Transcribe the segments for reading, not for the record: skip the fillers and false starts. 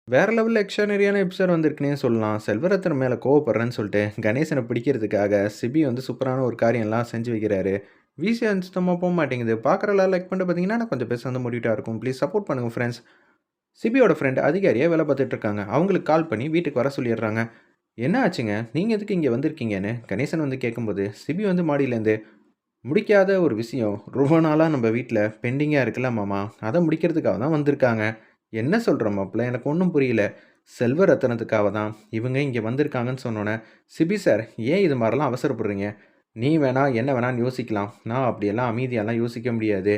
வேற லெவல்ல எக்ஸ்ட்ரானரியான எபிசோட் வந்திருக்குன்னே சொல்லலாம். செல்வரத்தினம் மேல கோவப்படுறேன்னு சொல்லிட்டு, கணேசன பிடிக்கிறதுக்காக சிபி வந்து சூப்பரான ஒரு காரியம்லாம் செஞ்சு வைக்கிறாரு. வீசியம் சுத்தமா போமாட்டேங்குது. பார்க்குற எல்லாரும் லைக் பண்ணிட்டு பார்த்தீங்கன்னா, நான் கொஞ்சம் பேச வந்து மோட்டிவேட்டா இருக்கும். ப்ளீஸ் சப்போர்ட் பண்ணுங்க ஃப்ரெண்ட்ஸ். சிபியோட ஃப்ரெண்ட் அதிகாரியா வேலை பார்த்துட்டு இருக்காங்க. அவங்களுக்கு கால் பண்ணி வீட்டுக்கு வர சொல்லிடுறாங்க. என்ன ஆச்சுங்க? நீங்க எதுக்கு இங்க வந்திருக்கீங்கன்னு கணேசன் வந்து கேட்கும்போது, சிபி வந்து மாடியிலேருந்து, முடிக்காத ஒரு விஷயம் ரொம்ப நாளா நம்ம வீட்ல பெண்டிங்கா இருக்குல்ல மாமா, அத முடிக்கிறதுக்காக தான் வந்திருக்காங்க. என்ன சொல்ற மாப்ள? எனக்கு ஒண்ணும் புரியல. செல்வ ரத்தினத்துக்காக தான் இவங்க இங்க வந்திருக்காங்கன்னு சொன்னோனே, சிபி சார் ஏன் இது மாரிலாம் அவசரப்படுறீங்க? நீ வேணா என்ன வேணான்னு யோசிக்கலாம். நான் அப்படியெல்லாம் அமைதியாலாம் யோசிக்க முடியாது.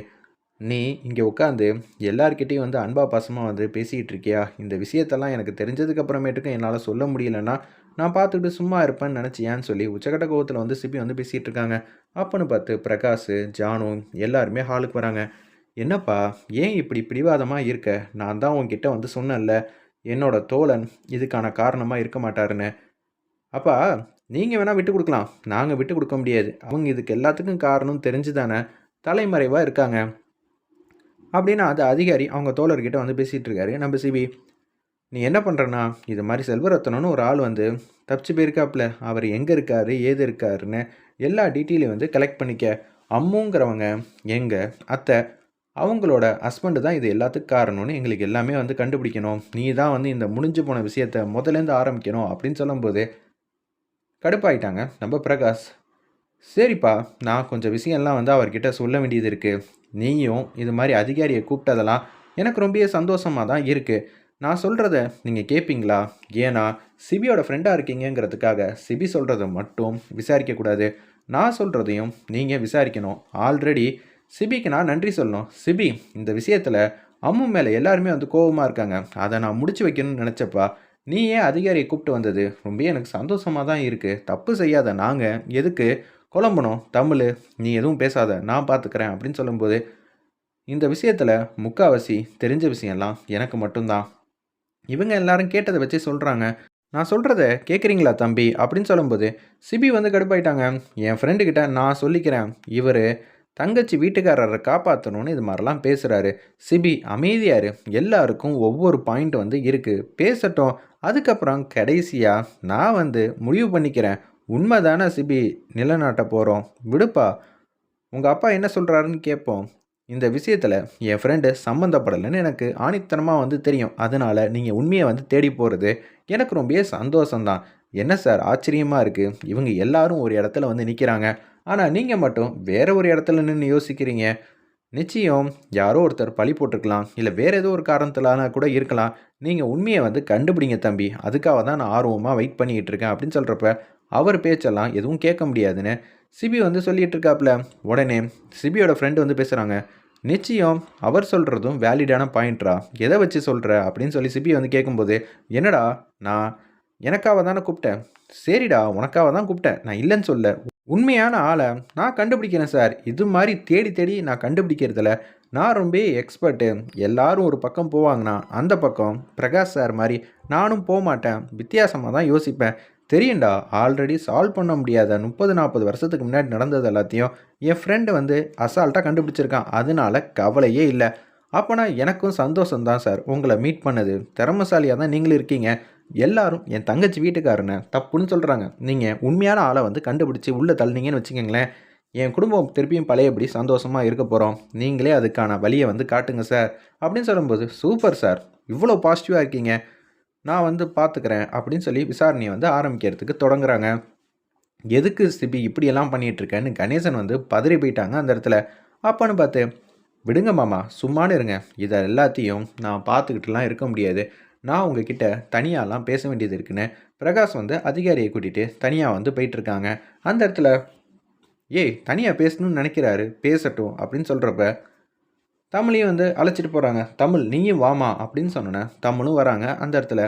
நீ இங்க உட்காந்து எல்லார்கிட்டயும் வந்து அன்பா, பாசமா வந்து பேசிக்கிட்டு இருக்கியா? இந்த விஷயத்தெல்லாம் எனக்கு தெரிஞ்சதுக்கு அப்புறமேட்டுக்கும் என்னால சொல்ல முடியலன்னா, நான் பார்த்துக்கிட்டு சும்மா இருப்பேன்னு நினச்சியான்னு சொல்லி உச்சக்கட்ட கோவத்தில வந்து சிபி வந்து பேசிட்டு இருக்காங்க. அப்பன்னு பார்த்து பிரகாஷ், ஜானு எல்லாருமே ஹாலுக்கு வராங்க. "என்னப்பா ஏன் இப்படி பிடிவாதமா இருக்க? நான் தான் உன்கிட்ட வந்து சொன்னேன்ல, என்னோட தோழன் இதுக்கான காரணமா இருக்க மாட்டாருன்னு. அப்பா நீங்க வேணா விட்டுக் குடுக்கலாம். நாங்க விட்டுக் குடுக்க முடியாது. அவங்க இதுக்கு எல்லாத்துக்கும் காரணம் தெரிஞ்சு தானே தலைமறைவா இருக்காங்க." அப்படின்னு அது அதிகாரி அவங்க தோழர்கிட்ட வந்து பேசிட்டு இருக்காரு. நம்ம சிபி, "நீ என்ன பண்றன்னா, இது மாரி செல்வரத்தினம்னு ஒரு ஆள் வந்து தப்பிச்சு போயிருக்காப்புல. அவர் எங்க இருக்காரு, ஏது இருக்காருன்னு எல்லா டீட்டெயிலையும் வந்து கலெக்ட் பண்ணிக்க. அம்முங்கிறவங்க எங்க அத்தை, அவங்களோட ஹஸ்பண்ட் தான் இது எல்லாத்துக்கும் காரணம்னு எங்களுக்கு எல்லாமே வந்து கண்டுபிடிக்கணும். நீ தான் வந்து இந்த முடிஞ்சு போன விஷயத்த முதல்லேருந்து ஆரம்பிக்கணும்." அப்படின்னு சொல்லும்போது கடுப்பாயிட்டாங்க நம்ம பிரகாஷ். "சரிப்பா, நான் கொஞ்சம் விஷயம்லாம் வந்து அவர்கிட்ட சொல்ல வேண்டியது இருக்கு. நீயும் இது மாரி அதிகாரிய கூப்பிட்டதெல்லாம் எனக்கு ரொம்பவே சந்தோஷமா தான் இருக்கு. நான் சொல்றத நீங்க கேட்பீங்களா? ஏன்னா, சிபியோட ஃப்ரெண்டா இருக்கீங்கங்கிறதுக்காக சிபி சொல்றத மட்டும் விசாரிக்கக்கூடாது. நான் சொல்றதையும் நீங்க விசாரிக்கணும். ஆல்ரெடி சிபிக்கு நான் நன்றி சொல்லணும். சிபி, இந்த விஷயத்துல அம்மு மேல எல்லாருமே வந்து கோவமா இருக்காங்க. அத நான் முடிச்சு வைக்கணும்னு நெனச்சப்பா, நீ ஏன் அதிகாரிய கூப்பிட்டு வந்தது ரொம்பவே எனக்கு சந்தோஷமா தான் இருக்கு. தப்பு செய்யாத நாங்க எதுக்கு குழம்பணும்? தமிழு, நீ எதுவும் பேசாத. நான் பார்த்துக்கிறேன்." அப்படின்னு சொல்லும்போது, இந்த விஷயத்துல முக்காவாசி தெரிஞ்ச விஷயம்லாம் எனக்கு மட்டும் தான். இவங்க எல்லாரும் கேட்டத வச்சு சொல்றாங்க. "நான் சொல்றத கேட்குறீங்களா தம்பி?" அப்படின்னு சொல்லும்போது, சிபி வந்து கடுப்பாயிட்டாங்க. "என் ஃப்ரெண்டு கிட்ட நான் சொல்லிக்கிறேன். இவரு தங்கச்சி வீட்டுக்காரர காப்பாத்தணும்னு இது மாரிலாம் பேசுறாரு. சிபி அமைதியா இரு. எல்லாருக்கும் ஒவ்வொரு பாயிண்ட் வந்து இருக்கு. பேசட்டும். அதுக்கப்புறம் கடைசியா நான் வந்து முடிவு பண்ணிக்கிறேன். உண்ம தான சிபி நிலைநாட்ட போறோம். விடுப்பா. உங்க அப்பா என்ன சொல்றாருன்னு கேட்போம். இந்த விஷயத்துல என் ஃப்ரெண்டு சம்மந்தப்படலைன்னு எனக்கு ஆணித்தனமா வந்து தெரியும். அதனால நீங்க உண்மைய வந்து தேடி போறது எனக்கு ரொம்பவே சந்தோஷம் தான். என்ன சார் ஆச்சரியமா இருக்கு. இவங்க எல்லாரும் ஒரு இடத்துல வந்து நிக்கிறாங்க. ஆனா நீங்க மட்டும் வேற ஒரு இடத்துல நின்னு யோசிக்கிறீங்க. நிச்சயம் யாரோ ஒருத்தர் பழி போட்டுருக்கலாம். இல்ல வேற ஏதோ ஒரு காரணத்தினால கூட இருக்கலாம். நீங்க உண்மைய வந்து கண்டுபிடிங்க தம்பி. அதுக்காக தான் நான் ஆர்வமா வெயிட் பண்ணிக்கிட்டு இருக்கேன்." அப்படின்னு சொல்றப்ப, அவர் பேச்செல்லாம் எதுவும் கேட்க முடியாதுன்னு சிபி வந்து சொல்லிட்டு இருக்காப்புல. உடனே சிபியோட ஃப்ரெண்ட் வந்து பேசுறாங்க. "நிச்சயம் அவர் சொல்றதும் வேலிடான பாயிண்ட்ரா. எத வச்சு சொல்ற?" அப்படின்னு சொல்லி சிபி வந்து கேட்கும்போது, "என்னடா நான் எனக்காக தானே கூப்பிட்டேன். சரிடா உனக்காக தான் கூப்பிட்டேன். நான் இல்லன்னு சொல்லல. உண்மையான ஆள நான் கண்டுபிடிக்கிறேன் சார். இது மாரி தேடி தேடி நான் கண்டுபிடிக்கிறதுல நான் ரொம்ப எக்ஸ்பர்ட்டு. எல்லாரும் ஒரு பக்கம் போவாங்கன்னா, அந்த பக்கம் பிரகாஷ் சார் மாரி நானும் போமாட்டேன். வித்தியாசமா தான் யோசிப்பேன். தெரியும்டா, ஆல்ரெடி சால்வ் பண்ண முடியாத 30, 40 வருஷத்துக்கு முன்னாடி நடந்தது எல்லாத்தையும் என் ஃப்ரெண்டு வந்து அசால்ட்டா கண்டுபிடிச்சிருக்கான். அதனால கவலையே இல்ல. அப்பனா எனக்கும் சந்தோஷம் தான் சார் உங்கள மீட் பண்ணது. திறமைசாலியா தான் நீங்களும் இருக்கீங்க. எல்லாரும் என் தங்கச்சி வீட்டுக்காரன தப்புன்னு சொல்றாங்க. நீங்க உண்மையான ஆள வந்து கண்டுபிடிச்சு உள்ள தள்ளினீங்கன்னு வச்சுக்கங்களேன், என் குடும்பம் திருப்பியும் பழையபடி சந்தோஷமா இருக்க போறோம். நீங்களே அதுக்கான வழிய வந்து காட்டுங்க சார்." அப்படின்னு சொல்லும்போது, "சூப்பர் சார். இவ்வளோ பாசிட்டிவா இருக்கீங்க. நான் வந்து பார்த்துக்கிறேன்." அப்படின்னு சொல்லி விசாரணைய வந்து ஆரம்பிக்கிறதுக்கு தொடங்குறாங்க. எதுக்கு சிபி இப்படியெல்லாம் பண்ணிட்டு இருக்கன்னு கணேசன் வந்து பதறி போயிட்டாங்க அந்த இடத்துல. அப்பன்னு பார்த்து, "விடுங்க மாமா, சும்மானு இருங்க. இத எல்லாத்தையும் நான் பார்த்துக்கிட்டுலாம் இருக்க முடியாது. நான் உங்ககிட்ட தனியாலாம் பேச வேண்டியது இருக்குன்னு." பிரகாஷ் வந்து அதிகாரிய கூட்டிட்டு தனியா வந்து போயிட்டுருக்காங்க. அந்த இடத்துல, "ஏய் தனியா பேசணும்னு நினைக்கிறாரு, பேசட்டும்." அப்படின்னு சொல்றப்ப, தமிழையும் வந்து அழைச்சிட்டு போறாங்க. "தமிழ் நீயும் வாமா." அப்படின்னு சொன்னோனே, தமிழும் வராங்க அந்த இடத்துல.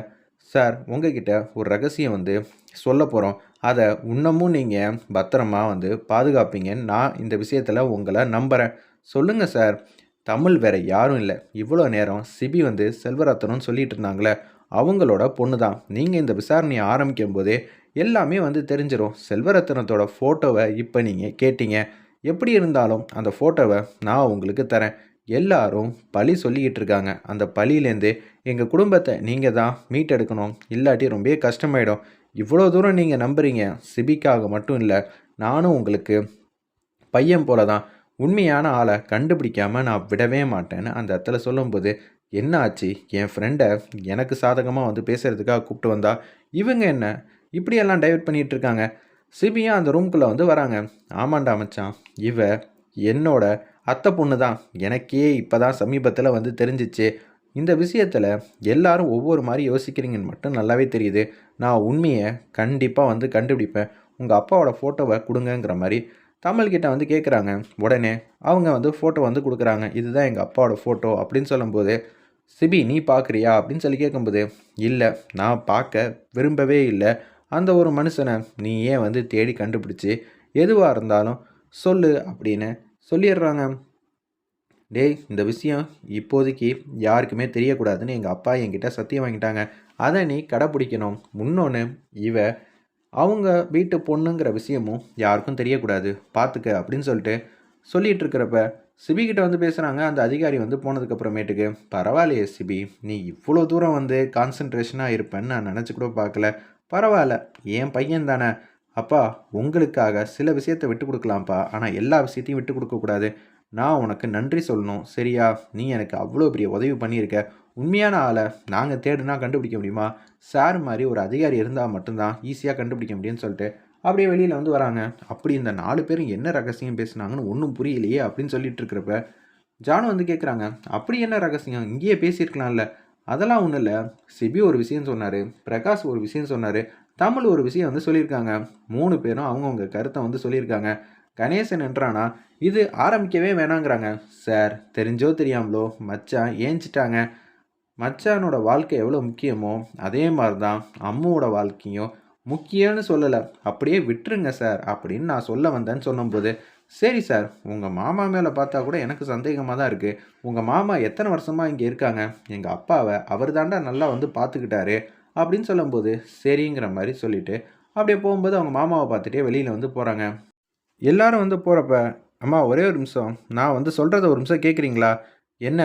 "சார் உங்ககிட்ட ஒரு ரகசியம் வந்து சொல்லப் போறோம். அத இன்னமும் நீங்க பத்திரமா வந்து பாதுகாப்பீங்கன்னு நான் இந்த விஷயத்துல உங்கள நம்புறேன். சொல்லுங்க சார்." "தமிழ் வேற யாரும் இல்ல. இவ்வளோ நேரம் சிபி வந்து செல்வரத்தனம்னு சொல்லிட்டு இருந்தாங்கல்ல, அவங்களோட பொண்ணு தான். நீங்க இந்த விசாரணைய ஆரம்பிக்கும்போதே எல்லாமே வந்து தெரிஞ்சிரும். செல்வரத்தினத்தோட ஃபோட்டோவ இப்ப நீங்க கேட்டீங்க. எப்படி இருந்தாலும் அந்த ஃபோட்டோவ நான் உங்களுக்கு தரேன். எல்லாரும் பழி சொல்லிக்கிட்டு இருக்காங்க. அந்த பழியிலேருந்து எங்கள் குடும்பத்தை நீங்கள் தான் மீட்டெடுக்கணும். இல்லாட்டி ரொம்பவே கஷ்டமாயிடும். இவ்வளோ தூரம் நீங்கள் நம்புறீங்க. சிபிக்காக மட்டும் இல்லை, நானும் உங்களுக்கு பையன் போல தான். உண்மையான ஆளை கண்டுபிடிக்காம நான் விடவே மாட்டேன்னு அந்த இடத்துல சொல்லும்போது, என்ன ஆச்சு? என் ஃப்ரெண்டை எனக்கு சாதகமாக வந்து பேசுகிறதுக்காக கூப்பிட்டு வந்தா, இவங்க என்ன இப்படியெல்லாம் டைவர்ட் பண்ணிகிட்டு இருக்காங்க. சிபியும் அந்த ரூம்குள்ளே வந்து வராங்க. ஆமாண்டா மச்சான், இவ என்னோட அத்தை பொண்ணு தான். எனக்கே இப்போ தான் சமீபத்தில் வந்து தெரிஞ்சிச்சு. இந்த விஷயத்தில் எல்லாரும் ஒவ்வொரு மாதிரி யோசிக்கிறீங்கன்னு மட்டும் நல்லாவே தெரியுது. நான் உண்மையை கண்டிப்பாக வந்து கண்டுபிடிப்பேன். உங்கள் அப்பாவோட ஃபோட்டோவை கொடுங்கங்கிற மாதிரி கமல்கிட்ட வந்து கேட்குறாங்க. உடனே அவங்க வந்து ஃபோட்டோ வந்து கொடுக்குறாங்க. இதுதான் எங்கள் அப்பாவோட ஃபோட்டோ அப்படின்னு சொல்லும்போது, சிபி நீ பார்க்குறியா அப்படின்னு சொல்லி கேட்கும்போது, இல்லை நான் பார்க்க விரும்பவே இல்லை. அந்த ஒரு மனுஷனை நீ ஏன் வந்து தேடி கண்டுபிடிச்சி எதுவாக இருந்தாலும் சொல்லு அப்படின்னு சொல்லிடுறாங்க. டேய், இந்த விஷயம் இப்போதைக்கு யாருக்குமே தெரியக்கூடாதுன்னு எங்கள் அப்பா என்கிட்ட சத்தியம் வாங்கிட்டாங்க. அதை நீ கடைப்பிடிக்கணும். முன்னொன்று இவ அவங்க வீட்டு பொண்ணுங்கிற விஷயமும் யாருக்கும் தெரியக்கூடாது, பார்த்துக்க அப்படின்னு சொல்லிட்டு சொல்லிகிட்டு இருக்கிறப்ப சிபிக்கிட்ட வந்து பேசுகிறாங்க. அந்த அதிகாரி வந்து போனதுக்கப்புறமேட்டுக்கு, பரவாயில்லையே சிபி, நீ இவ்வளோ தூரம் வந்து கான்சன்ட்ரேஷனாக இருப்பேன்னு நான் நினச்சி கூட பார்க்கல. பரவாயில்ல, என் பையன் தானே. அப்பா உங்களுக்காக சில விஷயத்தை விட்டு கொடுக்கலாம்ப்பா, ஆனால் எல்லா விஷயத்தையும் விட்டு கொடுக்கக்கூடாது. நான் உனக்கு நன்றி சொல்லணும் சரியா? நீ எனக்கு அவ்வளோ பெரிய உதவி பண்ணியிருக்க. உண்மையான ஆளை நாங்கள் தேடுனா கண்டுபிடிக்க முடியுமா? சார் மாதிரி ஒரு அதிகாரி இருந்தால் மட்டும்தான் ஈஸியாக கண்டுபிடிக்க முடியும்னு சொல்லிட்டு அப்படியே வெளியில் வந்து வராங்க. அப்படி இந்த 4 பேரும் என்ன ரகசியம் பேசுனாங்கன்னு ஒன்றும் புரியலையே அப்படின்னு சொல்லிட்டு இருக்கிறப்ப ஜானு வந்து கேட்குறாங்க. அப்படி என்ன ரகசியம்? இங்கேயே பேசியிருக்கலாம்ல. அதெல்லாம் ஒன்றும் இல்லை. சிபி ஒரு விஷயம் சொன்னார், பிரகாஷ் ஒரு விஷயம் சொன்னார், தமிழ் ஒரு விஷயம் வந்து சொல்லியிருக்காங்க. 3 பேரும் அவங்கவுங்க கருத்தை வந்து சொல்லியிருக்காங்க. கணேசன் என்றானா இது ஆரம்பிக்கவே வேணாங்கிறாங்க. சார் தெரிஞ்சோ தெரியாமலோ மச்சான் ஏஞ்சிட்டாங்க. மச்சானோட வாழ்க்கை எவ்வளோ முக்கியமோ அதே மாதிரி தான் அம்முவோட வாழ்க்கையும் முக்கியம்னு சொல்லலை. அப்படியே விட்டுருங்க சார் அப்படின்னு நான் சொல்ல வந்தேன்னு சொல்லும்போது, சரி சார், உங்கள் மாமா மேலே பார்த்தா கூட எனக்கு சந்தேகமாக தான் இருக்குது. உங்கள் மாமா எத்தனை வருஷமாக இங்கே இருக்காங்க? எங்கள் அப்பாவை அவர் தாண்டா நல்லா வந்து பார்த்துக்கிட்டாரு அப்படின்னு சொல்லும்போது, சரிங்கிற மாதிரி சொல்லிவிட்டு அப்படியே போகும்போது அவங்க மாமாவை பார்த்துட்டே வெளியில் வந்து போகிறாங்க. எல்லாரும் வந்து போகிறப்ப, அம்மா ஒரே ஒரு நிமிஷம், நான் வந்து சொல்கிறத ஒரு நிமிஷம் கேட்குறீங்களா? என்ன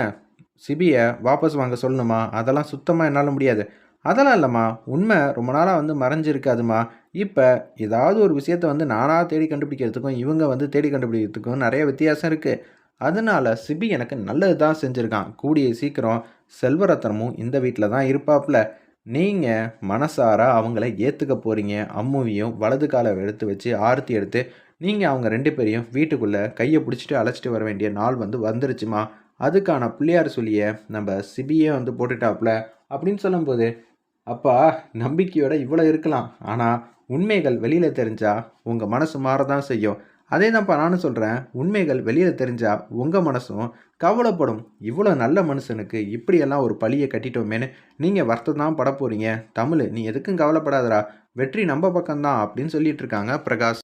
சிபியை வாபஸ் வாங்க சொல்லணுமா? அதெல்லாம் சுத்தமாக என்னால் முடியாது. அதெல்லாம் இல்லைம்மா, உண்மை ரொம்ப நாளாக வந்து மறைஞ்சிருக்காதுமா. இப்போ ஏதாவது ஒரு விஷயத்த வந்து நானாக தேடி கண்டுபிடிக்கிறதுக்கும் இவங்க வந்து தேடி கண்டுபிடிக்கிறதுக்கும் நிறைய வித்தியாசம் இருக்குது. அதனால சிபி எனக்கு நல்லது தான் செஞ்சுருக்கான். கூடிய சீக்கிரம் செல்வரத்னமும் இந்த வீட்டில் தான் இருப்பாப்புல. நீங்கள் மனசார அவங்கள ஏற்றுக்க போகிறீங்க. அம்முவையும் வலது காலை எடுத்து வச்சு ஆரத்தி எடுத்து நீங்கள் அவங்க 2 பேரையும் வீட்டுக்குள்ளே கையை பிடிச்சிட்டு அழைச்சிட்டு வர வேண்டிய நாள் வந்து வந்துருச்சுமா. அதுக்கான பிள்ளையார் சொல்லிய நம்ம சிபியே வந்து போட்டுட்டாப்புல அப்படின்னு சொல்லும்போது, அப்பா நம்பிக்கையோட இவ்வளோ இருக்கலாம். ஆனால் உண்மைகள் வெளியில் தெரிஞ்சால் உங்கள் மனசு மாறதான் செய்யும். அதே தான்ப்பா நானும் சொல்கிறேன். உண்மைகள் வெளியில் தெரிஞ்சால் உங்கள் மனசும் கவலைப்படும். இவ்வளோ நல்ல மனுஷனுக்கு இப்படியெல்லாம் ஒரு பழியை கட்டிட்டோமேனு நீங்கள் வருத்தம் தான் பட போகிறீங்க. தமிழ் நீ எதுக்கும் கவலைப்படாதடா, வெற்றி நம்ம பக்கம்தான் அப்படின்னு சொல்லிட்டு இருக்காங்க பிரகாஷ்.